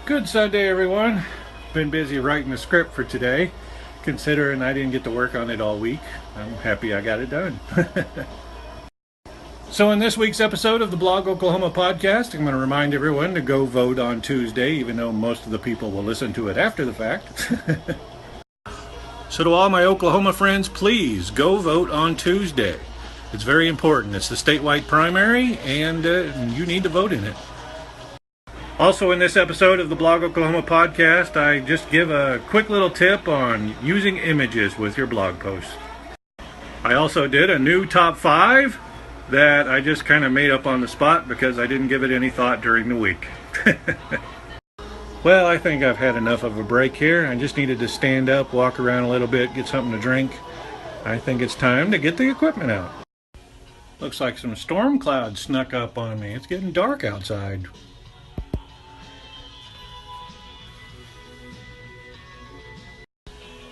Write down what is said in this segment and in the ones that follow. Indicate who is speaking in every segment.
Speaker 1: Good Sunday, everyone. Been busy writing the script for today. Considering I didn't get to work on it all week, I'm happy I got it done. So in this week's episode of the Blog Oklahoma podcast, I'm going to remind everyone to go vote on Tuesday, even though most of the people will listen to it after the fact. So to all my Oklahoma friends, please go vote on Tuesday. It's very important. It's the statewide primary, and you need to vote in it. Also in this episode of the Blog Oklahoma podcast, I just give a quick little tip on using images with your blog posts. I also did a new top 5 that I just kind of made up on the spot because I didn't give it any thought during the week. Well, I think I've had enough of a break here. I just needed to stand up, walk around a little bit, get something to drink. I think it's time to get the equipment out. Looks like some storm clouds snuck up on me. It's getting dark outside.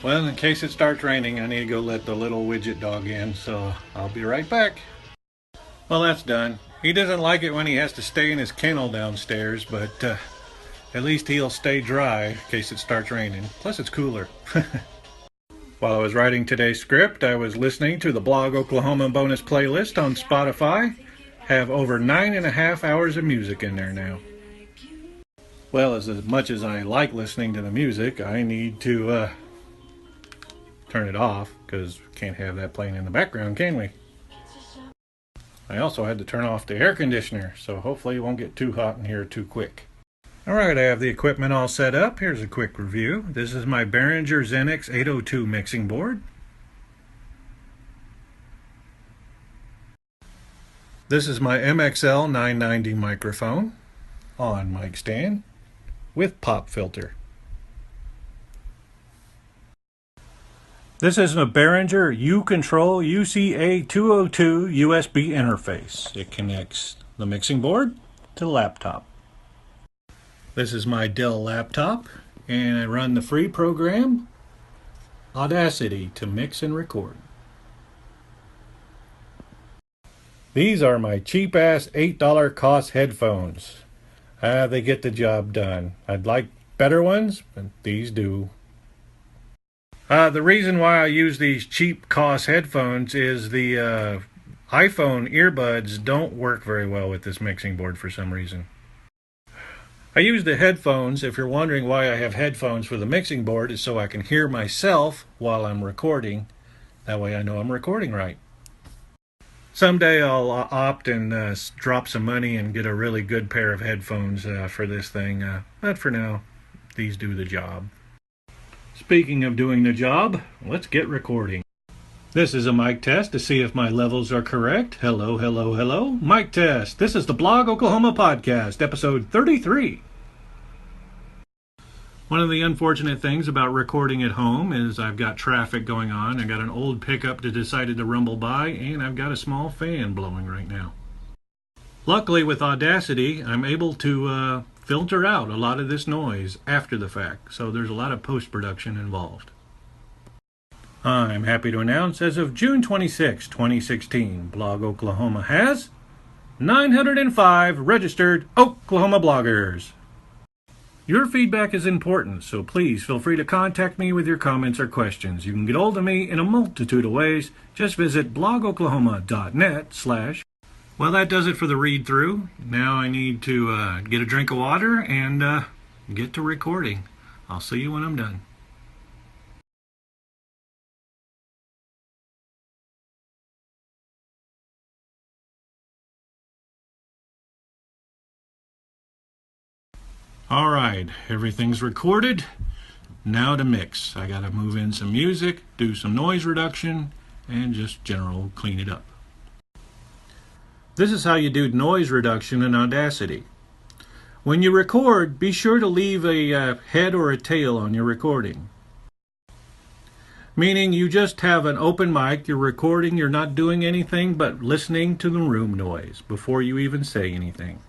Speaker 1: Well, in case it starts raining, I need to go let the little widget dog in, so I'll be right back. Well, that's done. He doesn't like it when he has to stay in his kennel downstairs, but at least he'll stay dry in case it starts raining. Plus, it's cooler. While I was writing today's script, I was listening to the Blog Oklahoma bonus playlist on Spotify. Have over 9.5 hours of music in there now. Well, as much as I like listening to the music, I need to turn it off, because we can't have that playing in the background, can we? I also had to turn off the air conditioner, so hopefully it won't get too hot in here too quick. Alright, I have the equipment all set up. Here's a quick review. This is my Behringer Xenix 802 mixing board. This is my MXL 990 microphone on mic stand with pop filter. This is a Behringer U-Control UCA 202 USB interface. It connects the mixing board to the laptop. This is my Dell laptop, and I run the free program Audacity to mix and record. These are my cheap-ass $8 cost headphones. They get the job done. I'd like better ones, but these do. The reason why I use these cheap cost headphones is the iPhone earbuds don't work very well with this mixing board for some reason. I use the headphones, if you're wondering why I have headphones for the mixing board, is so I can hear myself while I'm recording. That way I know I'm recording right. Someday I'll opt and drop some money and get a really good pair of headphones for this thing. But for now, these do the job. Speaking of doing the job, let's get recording. This is a mic test to see if my levels are correct. Hello, hello, hello. Mic test. This is the Blog Oklahoma podcast, episode 33. One of the unfortunate things about recording at home is I've got traffic going on. I got an old pickup that decided to rumble by, and I've got a small fan blowing right now. Luckily, with Audacity, I'm able to filter out a lot of this noise after the fact, so there's a lot of post-production involved. I'm happy to announce, as of June 26, 2016, Blog Oklahoma has 905 registered Oklahoma bloggers. Your feedback is important, so please feel free to contact me with your comments or questions. You can get hold of me in a multitude of ways. Just visit blogoklahoma.net/. Well, that does it for the read-through. Now I need to get a drink of water and get to recording. I'll see you when I'm done. Alright, everything's recorded. Now to mix. I gotta move in some music, do some noise reduction, and just general clean it up. This is how you do noise reduction in Audacity. When you record, be sure to leave a head or a tail on your recording. Meaning you just have an open mic, you're recording, you're not doing anything but listening to the room noise before you even say anything.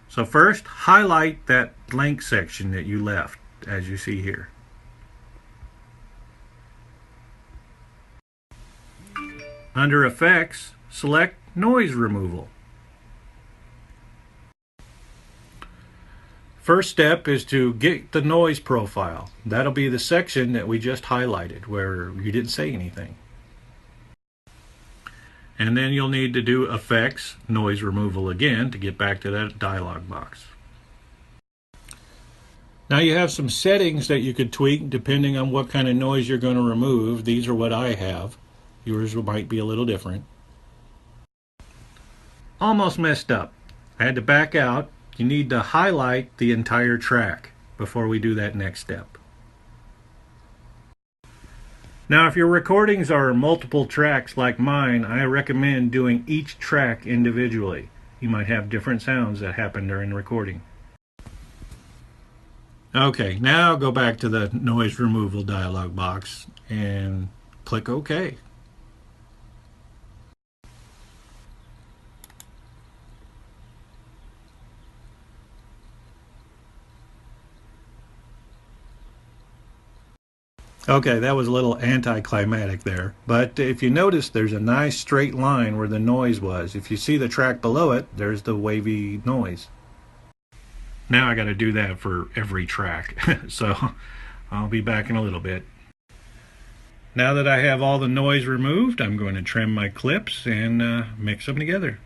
Speaker 1: So first, highlight that blank section that you left, as you see here. Under Effects, select Noise Removal. First step is to get the noise profile. That'll be the section that we just highlighted where you didn't say anything. And then you'll need to do effects, noise removal again to get back to that dialog box. Now you have some settings that you could tweak depending on what kind of noise you're going to remove. These are what I have. Yours might be a little different. Almost messed up. I had to back out. You need to highlight the entire track before we do that next step. Now if your recordings are multiple tracks like mine, I recommend doing each track individually. You might have different sounds that happen during the recording. Okay, now go back to the noise removal dialog box and click OK. Okay, that was a little anticlimactic there, but if you notice there's a nice straight line where the noise was. If you see the track below it, there's the wavy noise. Now I got to do that for every track, so I'll be back in a little bit. Now that I have all the noise removed, I'm going to trim my clips and mix them together.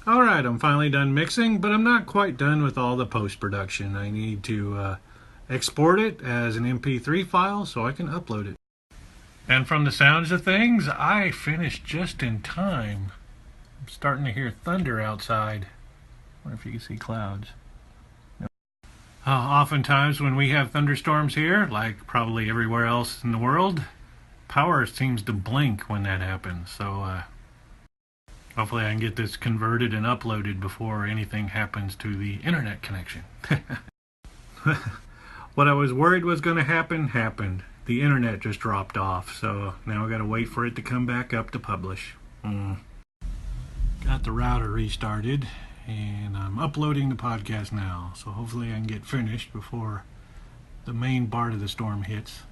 Speaker 1: Alright, I'm finally done mixing, but I'm not quite done with all the post-production. I need to export it as an MP3 file so I can upload it. And from the sounds of things, I finished just in time. I'm starting to hear thunder outside. I wonder if you can see clouds. Oftentimes when we have thunderstorms here, like probably everywhere else in the world, power seems to blink when that happens. So hopefully I can get this converted and uploaded before anything happens to the internet connection. What I was worried was going to happen, happened. The internet just dropped off, so now I got to wait for it to come back up to publish. Got the router restarted, and I'm uploading the podcast now, so hopefully I can get finished before the main part of the storm hits.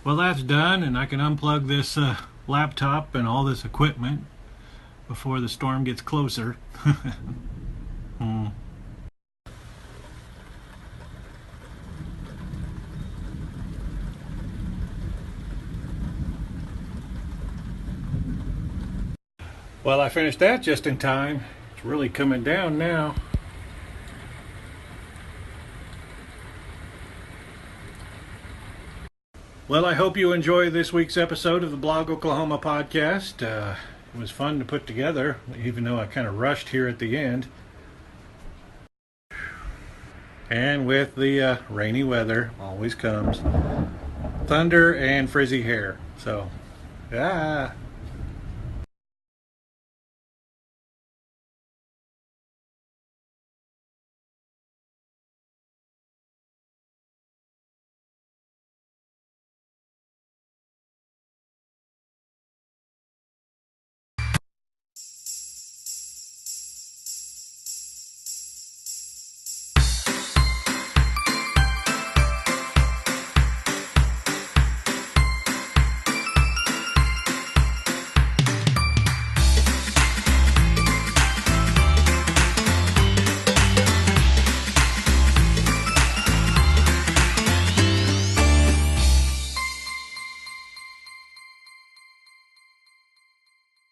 Speaker 1: Well, that's done, and I can unplug this laptop and all this equipment before the storm gets closer. Well, I finished that just in time. It's really coming down now. Well, I hope you enjoyed this week's episode of the Blog Oklahoma podcast. It was fun to put together, even though I kind of rushed here at the end. And with the rainy weather, always comes thunder and frizzy hair. So,